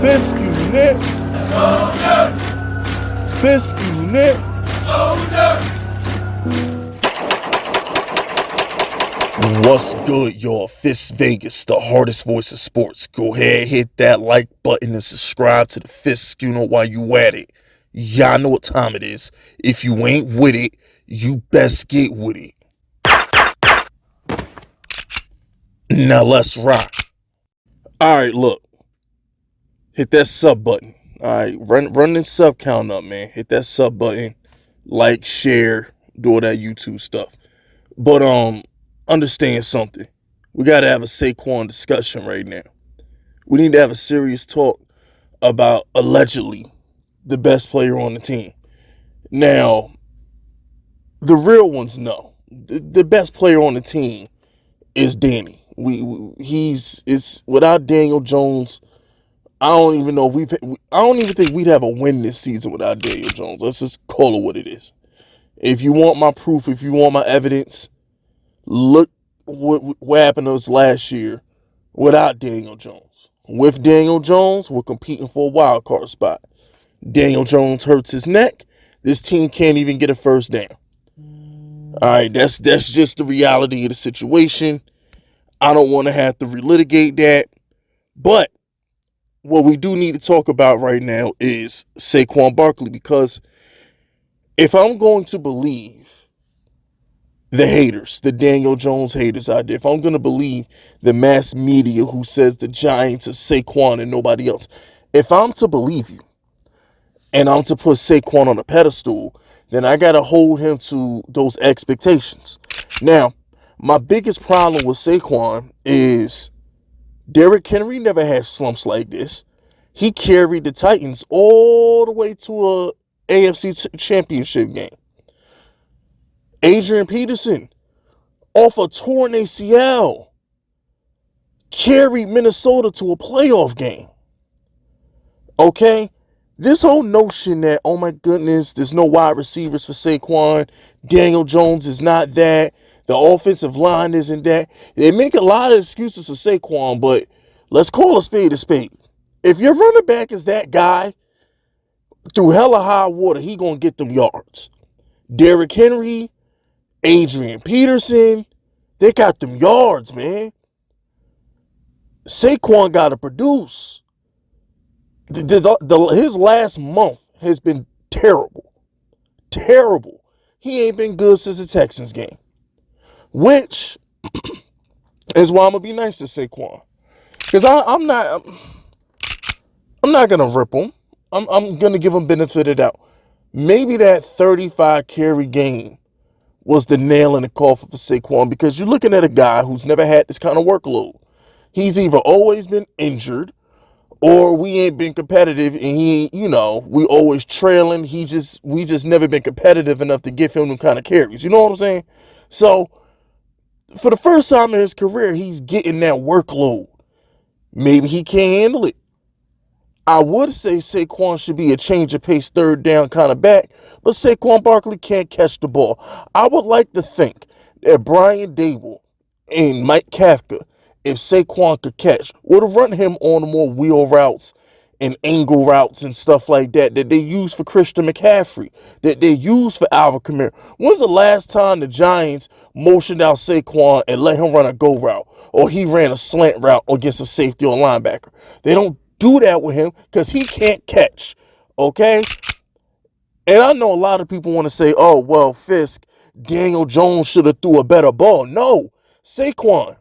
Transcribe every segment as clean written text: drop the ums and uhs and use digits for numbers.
Fisk unit. Fisk unit. What's good, y'all? Fist Vegas, the hardest voice of sports. Go ahead, hit that like button and subscribe to the Fist Schooner while you at it. Y'all know what time it is. If you ain't with it, you best get with it. Now let's rock. Alright, look. Hit that sub button. Alright, run this sub count up, man. Hit that sub button. Like, share, do all that YouTube stuff. But understand something. We gotta have a Saquon discussion right now. We need to have a serious talk about allegedly the best player on the team. Now, the real ones know. The best player on the team is Danny. It's without Daniel Jones. I don't even think we'd have a win this season without Daniel Jones. Let's just call it what it is. If you want my proof, if you want my evidence, look what happened to us last year without Daniel Jones. With Daniel Jones, we're competing for a wild card spot. Daniel Jones hurts his neck. This team can't even get a first down. All right, that's just the reality of the situation. I don't want to have to relitigate that. But what we do need to talk about right now is Saquon Barkley, because if I'm going to believe the haters, the Daniel Jones haters out there, if I'm going to believe the mass media who says the Giants are Saquon and nobody else, if I'm to believe you and I'm to put Saquon on a pedestal, then I got to hold him to those expectations. Now, my biggest problem with Saquon is Derrick Henry never had slumps like this. He carried the Titans all the way to a AFC championship game. Adrian Peterson, off a torn ACL, carried Minnesota to a playoff game. Okay? This whole notion that, oh my goodness, there's no wide receivers for Saquon, Daniel Jones is not that, the offensive line isn't that. They make a lot of excuses for Saquon, but let's call a spade a spade. If your running back is that guy, through hella high water, he gonna get them yards. Derrick Henry, Adrian Peterson, they got them yards, man. Saquon got to produce. His last month has been terrible. Terrible. He ain't been good since the Texans game. Which is why I'm going to be nice to Saquon. Because I'm not going to rip him. I'm going to give him benefit of the doubt. Maybe that 35 carry game was the nail in the coffin for Saquon, because you're looking at a guy who's never had this kind of workload. He's either always been injured or we ain't been competitive and we always trailing. We just never been competitive enough to give him them kind of carries. You know what I'm saying? So for the first time in his career, he's getting that workload. Maybe he can't handle it. I would say Saquon should be a change of pace, third down kind of back, but Saquon Barkley can't catch the ball. I would like to think that Brian Dable and Mike Kafka, if Saquon could catch, would have run him on more wheel routes and angle routes and stuff like that they use for Christian McCaffrey, that they use for Alvin Kamara. When's the last time the Giants motioned out Saquon and let him run a go route, or he ran a slant route against a safety or linebacker? They don't do that with him because he can't catch, okay? And I know a lot of people want to say, oh, well, Fisk, Daniel Jones should have threw a better ball. No, Saquon,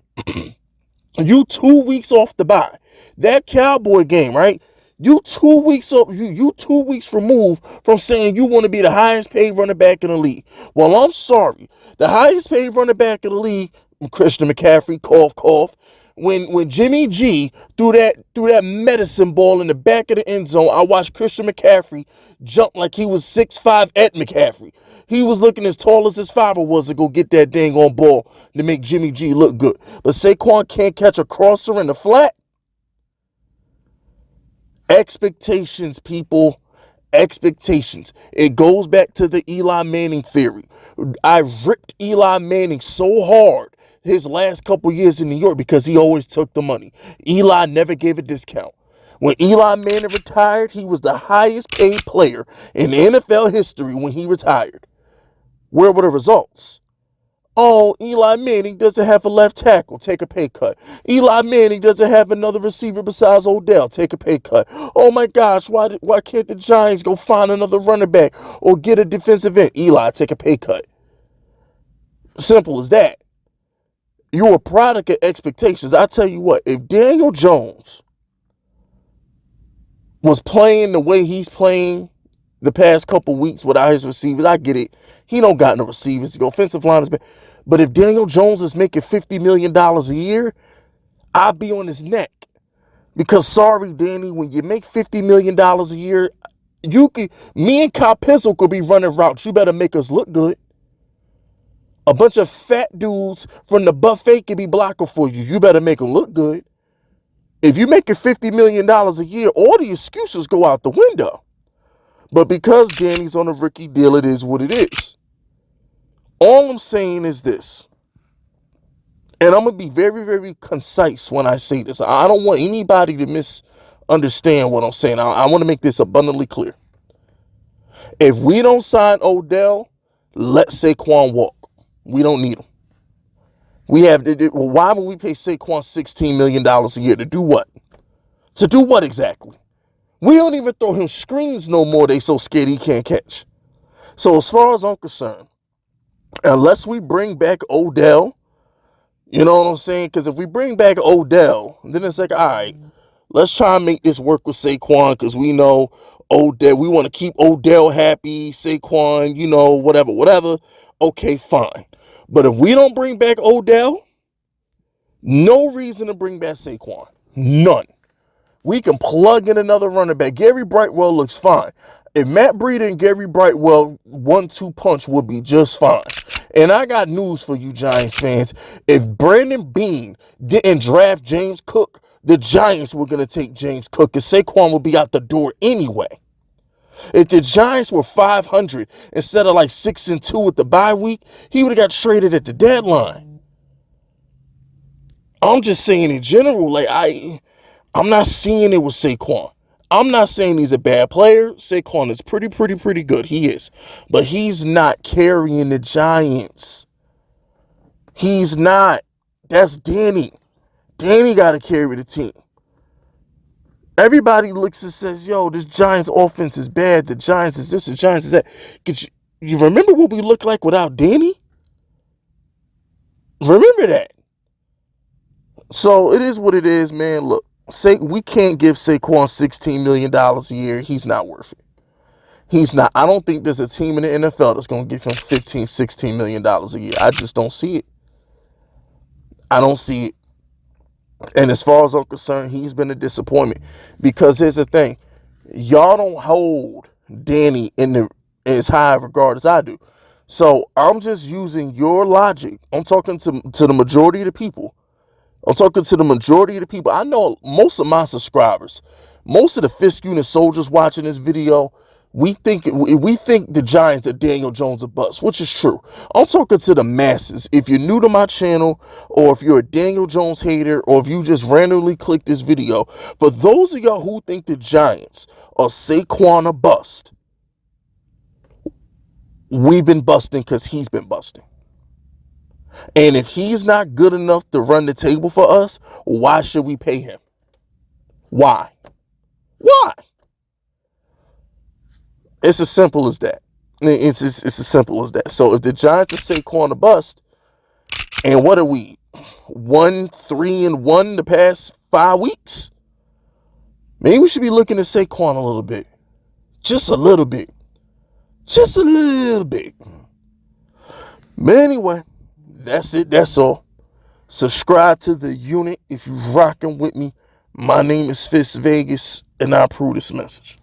you 2 weeks off the bye. That Cowboy game, right? You 2 weeks off, you 2 weeks removed from saying you want to be the highest paid running back in the league. Well, I'm sorry. The highest paid running back in the league, Christian McCaffrey, cough, cough. When Jimmy G threw that medicine ball in the back of the end zone, I watched Christian McCaffrey jump like he was 6'5" at McCaffrey. He was looking as tall as his father was to go get that dang on ball to make Jimmy G look good. But Saquon can't catch a crosser in the flat. Expectations, people. Expectations. It goes back to the Eli Manning theory. I ripped Eli Manning so hard his last couple years in New York because he always took the money. Eli never gave a discount. When Eli Manning retired, he was the highest paid player in NFL history when he retired. Where were the results? Oh, Eli Manning doesn't have a left tackle. Take a pay cut. Eli Manning doesn't have another receiver besides Odell. Take a pay cut. Oh my gosh, why can't the Giants go find another running back or get a defensive end? Eli, take a pay cut. Simple as that. You're a product of expectations. I tell you what, if Daniel Jones was playing the way he's playing the past couple weeks without his receivers, I get it. He don't got no receivers. The offensive line is bad. But if Daniel Jones is making $50 million a year, I'll be on his neck. Because sorry, Danny, when you make $50 million a year, me and Kyle Pizzle could be running routes. You better make us look good. A bunch of fat dudes from the buffet can be blocking for you. You better make them look good. If you're making $50 million a year, all the excuses go out the window. But because Danny's on a rookie deal, it is what it is. All I'm saying is this. And I'm going to be very, very concise when I say this. I don't want anybody to misunderstand what I'm saying. I want to make this abundantly clear. If we don't sign Odell, let Saquon walk. We don't need him. Why would we pay Saquon $16 million a year? To do what? To do what exactly? We don't even throw him screens no more. They so scared he can't catch. So as far as I'm concerned, unless we bring back Odell, you know what I'm saying? Because if we bring back Odell, then it's like, all right, let's try and make this work with Saquon because we know Odell. We want to keep Odell happy, Saquon, whatever. Okay, fine. But if we don't bring back Odell, no reason to bring back Saquon. None. We can plug in another running back. Gary Brightwell looks fine. If Matt Breida and Gary Brightwell 1-2 punch would be just fine. And I got news for you Giants fans. If Brandon Beane didn't draft James Cook, the Giants were going to take James Cook and Saquon would be out the door anyway. If the Giants were 500 instead of like 6-2 with the bye week, he would have got traded at the deadline. I'm just saying in general, I'm not seeing it with Saquon. I'm not saying he's a bad player. Saquon is pretty good. He is. But he's not carrying the Giants. He's not. That's Danny. Danny got to carry the team. Everybody looks and says, yo, this Giants offense is bad. The Giants is this, the Giants is that. You remember what we look like without Danny? Remember that. So it is what it is, man. Look, we can't give Saquon $16 million a year. He's not worth it. He's not. I don't think there's a team in the NFL that's going to give him $15, $16 million a year. I just don't see it. I don't see it. And as far as I'm concerned, he's been a disappointment. Because here's the thing. Y'all don't hold Danny in as high of regard as I do. So I'm just using your logic. I'm talking to the majority of the people. I know most of my subscribers, most of the Fifth Unit soldiers watching this video, we think the Giants are Daniel Jones a bust, which is true. I'm talking to the masses. If you're new to my channel, or if you're a Daniel Jones hater, or if you just randomly click this video, for those of y'all who think the Giants are Saquon a bust, we've been busting because he's been busting. And if he's not good enough to run the table for us, why should we pay him? Why? It's as simple as that. It's as simple as that. So if the Giants are Saquon a bust, and what are we? 1-3-1 the past 5 weeks? Maybe we should be looking at Saquon a little bit. Just a little bit. But anyway, that's it. That's all. Subscribe to the unit if you're rocking with me. My name is Fitz Vegas, and I approve this message.